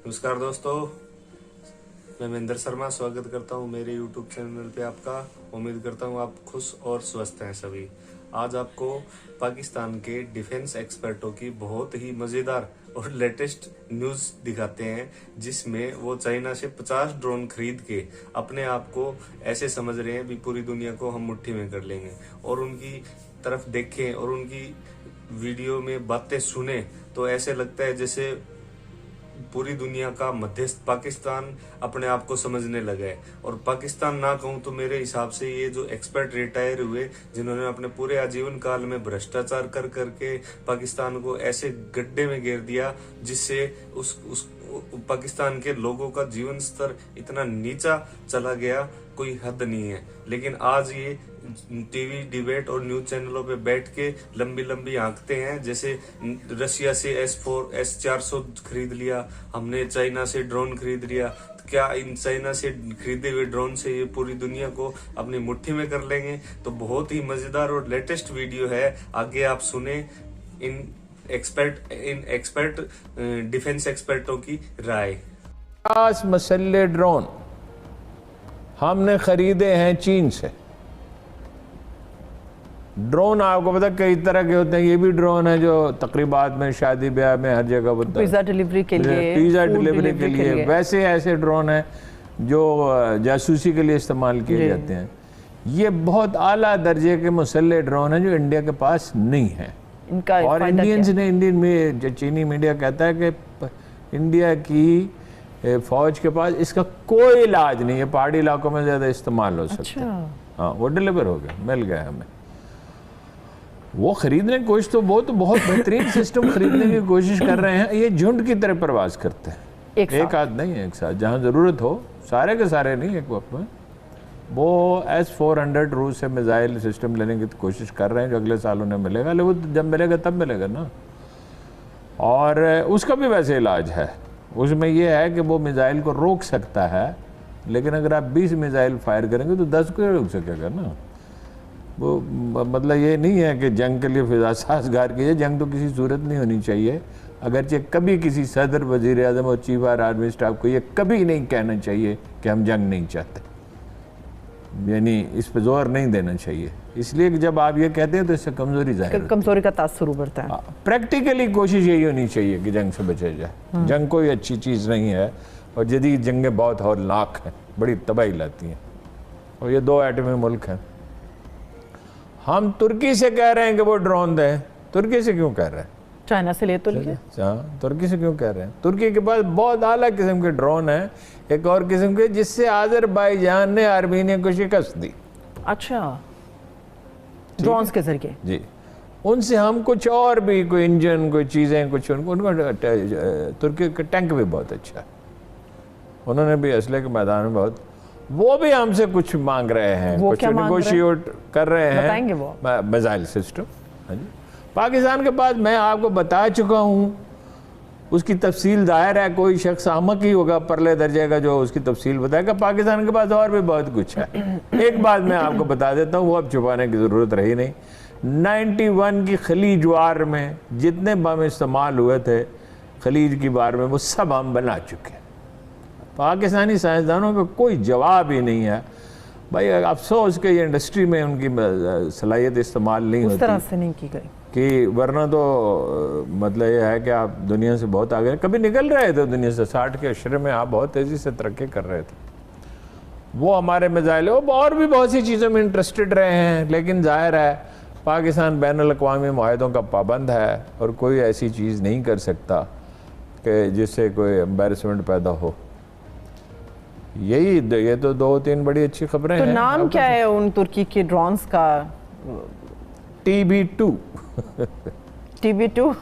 नमस्कार दोस्तों, मैं महेंद्र शर्मा स्वागत करता हूं मेरे YouTube चैनल पे आपका। उम्मीद करता हूं आप खुश और स्वस्थ हैं सभी। आज आपको पाकिस्तान के डिफेंस एक्सपर्टों की बहुत ही मज़ेदार और लेटेस्ट न्यूज़ दिखाते हैं, जिसमें वो चाइना से 50 ड्रोन खरीद के अपने आप को ऐसे समझ रहे हैं भी पूरी दुनिया को हम मुट्ठी में कर लेंगे। और उनकी तरफ देखें और उनकी वीडियो में बातें सुने तो ऐसे लगता है जैसे पूरी दुनिया का मध्यस्थ पाकिस्तान अपने आप को समझने लगा है। और पाकिस्तान ना कहूं तो मेरे हिसाब से ये जो एक्सपर्ट रिटायर हुए, जिन्होंने अपने पूरे आजीवन काल में भ्रष्टाचार कर करके पाकिस्तान को ऐसे गड्ढे में घेर दिया जिससे उस पाकिस्तान के लोगों का जीवन स्तर इतना नीचा चला गया, कोई हद नहीं है। लेकिन आज ये टीवी डिबेट और न्यूज चैनलों पे बैठ के लंबी लंबी आंकते हैं, जैसे रशिया से S400 खरीद लिया हमने, चाइना से ड्रोन खरीद लिया। तो क्या इन चाइना से खरीदे हुए ड्रोन से ये पूरी दुनिया को अपनी मुट्ठी में कर लेंगे? तो बहुत ही मजेदार और लेटेस्ट वीडियो है, आगे आप सुने इन एक्सपर्ट डिफेंस एक्सपर्टों की राय। 50 मसल्ले ड्रोन हमने खरीदे हैं चीन से। ड्रोन आपको पता कई तरह के होते हैं, ये भी ड्रोन है जो तकरीबात में, शादी ब्याह में, हर जगह होता है, पिज्जा डिलीवरी के लिए, पिज्जा डिलीवरी के लिए। वैसे ऐसे ड्रोन हैं जो जासूसी के लिए इस्तेमाल किए जाते हैं। ये बहुत आला दर्जे के मुसल्ले ड्रोन हैं जो इंडिया के पास नहीं है। इनका और इंडियंस ने, इंडियन में चीनी मीडिया कहता है कि इंडिया की फौज के पास इसका कोई इलाज नहीं है, पहाड़ी इलाकों में ज़्यादा इस्तेमाल हो सकता है। हाँ, वो डिलीवर हो गया, मिल गया हमें। वो खरीदने की कोशिश तो बहुत बेहतरीन सिस्टम खरीदने की कोशिश कर रहे हैं। ये झुंड की तरह प्रवास करते हैं, एक आध नहीं, एक साथ, जहाँ ज़रूरत हो, सारे के सारे नहीं एक वक्त में। वो S-400 रूस से मिसाइल सिस्टम लेने की कोशिश कर रहे हैं जो अगले साल उन्हें मिलेगा, लेकिन वो जब मिलेगा तब मिलेगा ना। और उसका भी वैसे इलाज है, उसमें यह है कि वो मिसाइल को रोक सकता है, लेकिन अगर आप 20 मिसाइल फायर करेंगे तो 10 को रोक सकेगा ना। वो मतलब ये नहीं है कि जंग के लिए फिजा साजगार कीजिए, जंग तो किसी सूरत नहीं होनी चाहिए। अगरचे कभी किसी सदर, वजीर आज़म और चीफ ऑफ आर्मी स्टाफ को ये कभी नहीं कहना चाहिए कि हम जंग नहीं चाहते, यानी इस पर जोर नहीं देना चाहिए। इसलिए कि जब आप ये कहते हैं तो इससे कमजोरी जाहिर, कमजोरी का तासुर उभरता है। प्रैक्टिकली कोशिश यही होनी चाहिए कि जंग से बचा जाए। जंग कोई अच्छी चीज़ नहीं है, और जदीद जंगें बहुत हौलनाक हैं, बड़ी तबाही लाती हैं। और ये 2 एटमी मुल्क हैं। हम तुर्की से कह रहे हैं कि वो ड्रोन दें। तुर्की से क्यों कह रहे हैं? चाइना से ले तो लिए। हाँ, तुर्की से क्यों कह रहे हैं? तुर्की के पास बहुत आला किस्म के ड्रोन हैं, एक और किस्म के, जिससे आज़रबाईजान ने आर्मीनिया को शिकस्त दी। अच्छा, ड्रोन्स के जरिए जी। उनसे हम कुछ और भी, कोई इंजन, कोई चीज़ें, कुछ उनका तुर्की का टैंक भी बहुत अच्छा है, उन्होंने भी असले के मैदान में बहुत, वो भी हमसे कुछ मांग रहे हैं, कुछ नेगोशिएट कर रहे हैं, बताएंगे वो मिसाइल सिस्टम। हाँ जी, पाकिस्तान के पास मैं आपको बता चुका हूँ, उसकी तफसील दायर है। कोई शख्स अहमक ही होगा परले दर्जे का जो उसकी तफसील बताएगा। पाकिस्तान के पास और भी बहुत कुछ है। एक बात मैं आपको बता देता हूँ, वो अब छुपाने की ज़रूरत रही नहीं। 91 की खलीज वार में जितने बम इस्तेमाल हुए थे खलीज की वार में, वो सब हम बना चुके हैं। पाकिस्तानी साइंसदानों का कोई जवाब ही नहीं है भाई। अफसोस के ये इंडस्ट्री में उनकी सलाहियत इस्तेमाल नहीं होती, उस तरह से नहीं की गई कि वरना तो मतलब ये है कि आप दुनिया से बहुत आगे, कभी निकल रहे थे दुनिया से। 60 के अशरे में आप बहुत तेज़ी से तरक्की कर रहे थे। वो हमारे मिसाइल, वो और भी बहुत सी चीज़ों में इंटरेस्टेड रहे हैं, लेकिन जाहिर है पाकिस्तान बैनुल-अक़वामी मुआहदों का पाबंद है और कोई ऐसी चीज़ नहीं कर सकता कि जिससे कोई एम्बैरसमेंट पैदा हो। ये तो 2-3 बड़ी अच्छी खबरें हैं। तो नाम क्या है उन तुर्की के ड्रोन्स का? TB2 TB2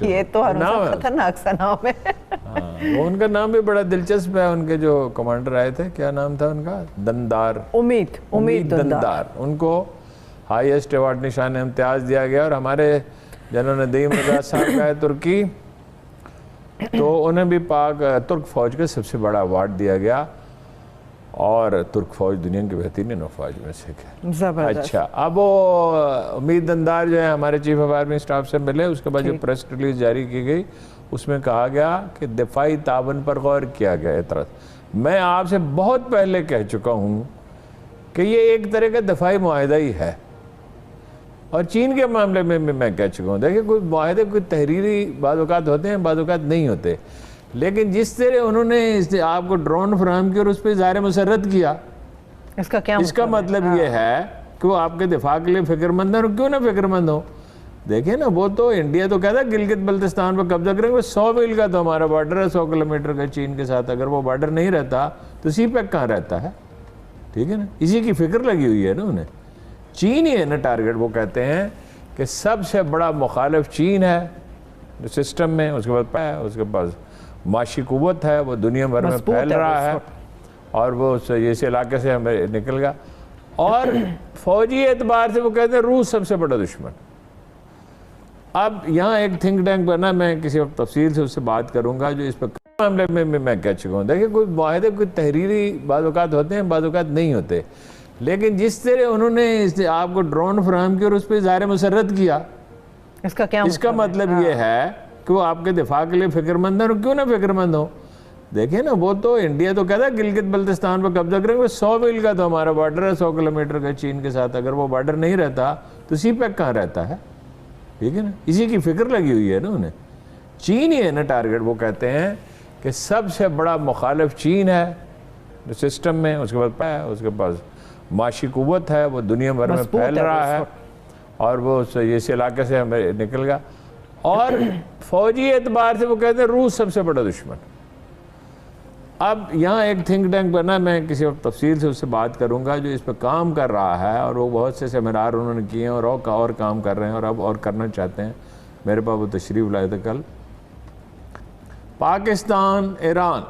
ये तो खतरनाक सा नाम है। हाँ, वो उनका नाम भी बड़ा दिलचस्प है। उनके जो कमांडर आए थे, क्या नाम था उनका? दंदार, उम्मीद दंदार। उनको हाईएस्ट अवार्ड, निशान इम्तियाज़ दिया गया। और हमारे जनरल नदीम रज़ा साहब का है तुर्की, तो उन्हें भी तुर्क फौज का सबसे बड़ा अवार्ड दिया गया। और तुर्क फौज दुनिया की बेहतरीन फौज में से है। अच्छा, अब वो उम्मीद दंदार जो है हमारे चीफ ऑफ आर्मी स्टाफ से मिले, उसके बाद जो प्रेस रिलीज जारी की गई उसमें कहा गया कि दिफाई ताबन पर गौर किया गया एतराज़। मैं आपसे बहुत पहले कह चुका हूँ कि ये एक तरह का दफाई मुआहदा ही है। और चीन के मामले में मैं कह चुका हूँ, देखिए कोई मुआहदे कोई तहरीरी बाद औक़ात होते हैं, बाद औक़ात नहीं होते, लेकिन जिस तरह उन्होंने आपको ड्रोन फराहम किया और उस पर इज़हार मसर्रत किया, इसका मतलब ये है कि वो आपके दिफा के लिए फ़िक्रमंद है। और क्यों ना फ़िक्रमंद हो, देखिए ना, वो तो इंडिया तो कहता है गिलगित बल्तिस्तान पर कब्जा करेंगे, 100 मील का तो हमारा बॉर्डर है, 100 किलोमीटर का चीन के साथ। अगर वो बॉर्डर नहीं रहता तो सीपैक कहाँ रहता है, ठीक है ना। इसी की फिक्र लगी हुई है ना उन्हें। चीन ही है ना टारगेट। वो कहते हैं कि सबसे बड़ा मुखालिफ चीन है जो सिस्टम में, उसके पास माशी कुव्वत है, वो दुनिया भर में फैल रहा है और वो इस इलाके से हमें निकल गया। और फौजी एतबार से वो कहते हैं रूस सबसे बड़ा दुश्मन। अब यहाँ एक थिंक टैंक बना, मैं किसी वक्त तफसील से उससे बात करूँगा जो इस पर मामले में मैं कह चुका हूँ। देखिए कोई मुआहदे कोई तहरीरी बाद औक़ात होते हैं, बाद औक़ात नहीं होते, लेकिन जिस तरह उन्होंने आपको ड्रोन फराहम किया और उस पर इज़हार मसर्रत किया, इसका मतलब ये है कि वो आपके दिफा के लिए फ़िक्रमंद है। और क्यों ना फ़िक्रमंद हो, देखिए ना, वो तो इंडिया तो कहता है गिलगित बल्तिस्तान पर कब्जा करेंगे, 100 मील का तो हमारा बॉर्डर है, 100 किलोमीटर का चीन के साथ। अगर वो बॉर्डर नहीं रहता तो सीपैक कहाँ रहता है, ठीक है ना। इसी की फिक्र लगी हुई है ना उन्हें। चीन ही है ना टारगेट। वो कहते हैं कि सबसे बड़ा मुखालिफ चीन है जो सिस्टम में, उसके पास माशी कुव्वत है, वो दुनिया भर में फैल रहा है और वो इस इलाके से हमें निकल गया। और फौजी एतबार से वो कहते हैं रूस सबसे बड़ा दुश्मन। अब यहाँ एक थिंक टैंक बना, मैं किसी वक्त तफसील से उससे बात करूँगा जो इस पर काम कर रहा है, और वो बहुत से सेमिनार उन्होंने किए हैं और काम कर रहे हैं और अब और करना चाहते हैं। मेरे पास वो तशरीफ़ लाए थे कल। पाकिस्तान, ईरान,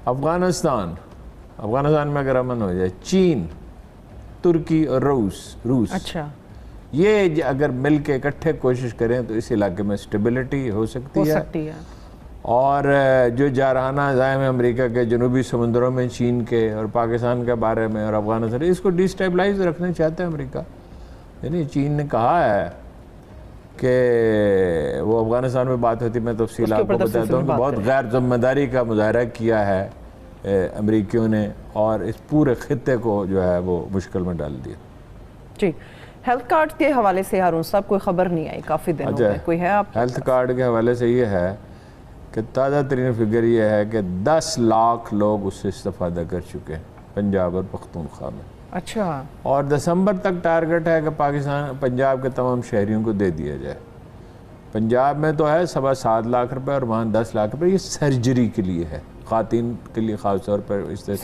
अफ़गानिस्तान में अगर अमन हो जाए, चीन, तुर्की और रूस, अच्छा, ये अगर मिल के इकट्ठे कोशिश करें तो इस इलाके में स्टेबिलिटी हो सकती है। और जो जारहाना ज़ायम अमेरिका के जनूबी समुद्रों में चीन के और पाकिस्तान के बारे में और अफ़गानिस्तान, इसको डिस्टेबलाइज रखना चाहते हैं अमेरिका। यानी चीन ने कहा है कि वो अफ़गानिस्तान में बात होती, मैं तफसील आपको बताता हूँ कि बहुत गैर जिम्मेदारी का मुजाहरा किया है अमेरिकियों ने और इस पूरे खित्ते को जो है वो मुश्किल में डाल दिया। ठीक, हेल्थ कार्ड के हवाले से हारून साहब कोई खबर नहीं आई काफ़ी दिनों में, कोई है आप? हेल्थ कार्ड के हवाले से ये है कि ताज़ा तरीन फिगर ये है कि 10 लाख लोग उससे इस्तेफादा कर चुके हैं पंजाब और पख्तूनख्वा में। अच्छा। और दिसंबर तक टारगेट है कि पंजाब के तमाम शहरियों को दे दिया जाए। पंजाब में तो है 7.25 लाख रुपए और वहाँ 10 लाख रुपए। ये सर्जरी के लिए है, ख़ातीन के लिए ख़ास तौर पर इस तरह